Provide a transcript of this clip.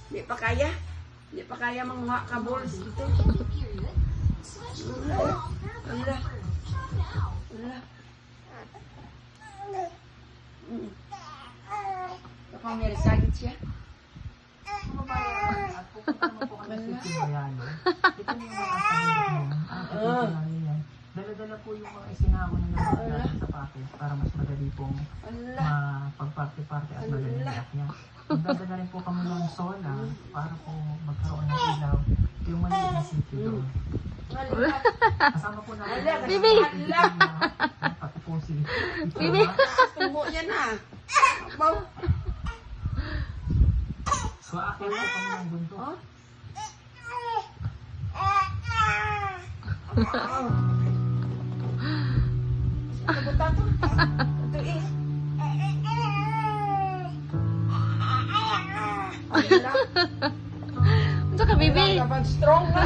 Di pa kaya. Di pa kaya mga kabols dito. Ala. Ala. Kapag may sakit siya. At pupunta mo po kami sa Tibayano. Ito yung mga kasama niyo. Dala-dala po yung mga isinako na naman sa package para mas madali pong mapag-party-party at madali na niya. Magdadala rin po kami ng sola para po magkaroon ng ilaw yung maliit na city doon. Kasama po namin. Bibi! Pati po si Bibi! Tumbo niya na. So, akin po kami ng bundok. Kabuta to. Ito eh. Ala. Ito ka, Bibi! Kapag strong na.